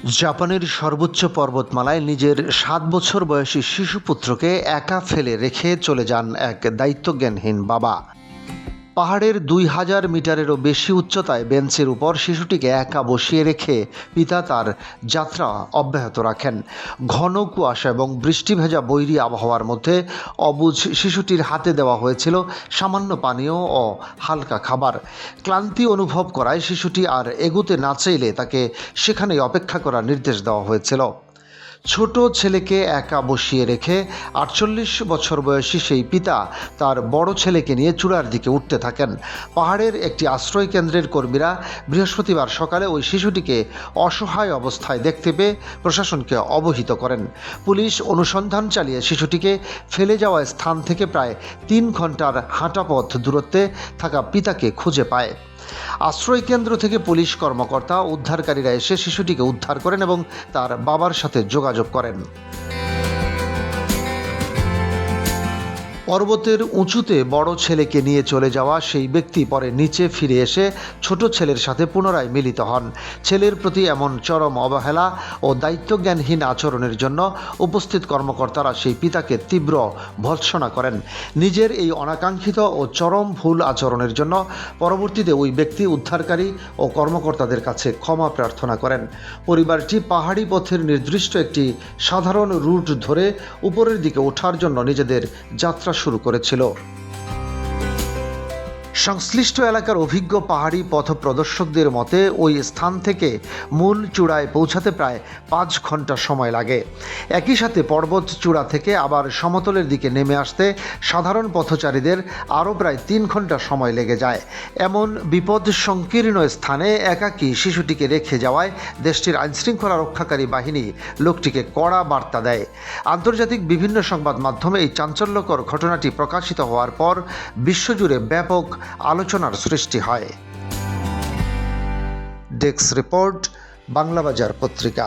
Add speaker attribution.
Speaker 1: জাপানের সর্বোচ্চ পর্বতমালায় নিজের ৭ বছর বয়সী শিশুপুত্রকে একা ফেলে রেখে চলে যান এক দায়িত্বজ্ঞানহীন বাবা। পাহাড়ের ২,০০০ মিটারেরও বেশি উচ্চতায় বেঞ্চের উপর শিশুটিকে একা বসিয়ে রেখে পিতা তার যাত্রা অব্যাহত রাখেন। ঘন কুয়াশা এবং বৃষ্টি ভেজা বৈরী আবহাওয়ার মধ্যে অবুঝ শিশুটির হাতে দেওয়া হয়েছিল সামান্য পানীয় ও হালকা খাবার। ক্লান্তি অনুভব করায় শিশুটি আর এগুতে না চাইলে তাকে সেখানেই অপেক্ষা করার নির্দেশ দেওয়া হয়েছিল। ছোট ছেলেকে একা বসিয়ে রেখে ৪৮ বছর বয়সী সেই পিতা তার বড় ছেলেকে নিয়ে চূড়ার দিকে উঠতে থাকেন। পাহাড়ের একটি আশ্রয় কেন্দ্রের কর্মীরা বৃহস্পতিবার সকালে ওই শিশুটিকে অসহায় অবস্থায় দেখতে পেয়ে প্রশাসনকে অবহিত করেন। পুলিশ অনুসন্ধান চালিয়ে শিশুটিকে ফেলে যাওয়া স্থান থেকে প্রায় ৩ ঘন্টার হাঁটা পথ দূরত্বে থাকা পিতাকে খুঁজে পায়। আশ্রয় কেন্দ্র থেকে পুলিশ কর্মকর্তা উদ্ধারকারীরা এসে শিশুটিকে উদ্ধার করেন এবং তার বাবার সাথে যোগাযোগ করেন। পর্বতের উঁচুতে বড় ছেলেকে নিয়ে চলে যাওয়া সেই ব্যক্তি পরে নিচে ফিরে এসে ছোট ছেলের সাথে পুনরায় মিলিত হন। ছেলের প্রতি এমন চরম অবহেলা ও দায়িত্বজ্ঞানহীন আচরণের জন্য উপস্থিত কর্মকর্তারা সেই পিতাকে তীব্র ভর্ৎসনা করেন। নিজের এই অনাকাঙ্ক্ষিত ও চরম ভুল আচরণের জন্য পরবর্তীতে ওই ব্যক্তি উদ্ধারকারী ও কর্মকর্তাদের কাছে ক্ষমা প্রার্থনা করেন। পরিবারটি পাহাড়ি পথের নির্দিষ্ট একটি সাধারণ রুট ধরে উপরের দিকে ওঠার জন্য নিজেদের যাত্রা শুরু করেছিল। সংশ্লিষ্ট এলাকার অভিজ্ঞ পাহাড়ি পথ প্রদর্শকদের মতে ওই স্থান থেকে মূল চূড়ায় পৌঁছাতে প্রায় ৫ ঘন্টা সময় লাগে। একই সাথে পর্বত চূড়া থেকে আবার সমতলের দিকে নেমে আসতে সাধারণ পথচারীদের আরও প্রায় ৩ ঘন্টা সময় লেগে যায়। এমন বিপদ সংকীর্ণ স্থানে একাকী শিশুটিকে রেখে যাওয়ায় দেশটির আইনশৃঙ্খলা রক্ষাকারী বাহিনী লোকটিকে কড়া বার্তা দেয়। আন্তর্জাতিক বিভিন্ন সংবাদ মাধ্যমে এই চাঞ্চল্যকর ঘটনাটি প্রকাশিত হওয়ার পর বিশ্বজুড়ে ব্যাপক আলোচনার সৃষ্টি হয়। ডেস্ক রিপোর্ট, বাংলাবাজার পত্রিকা।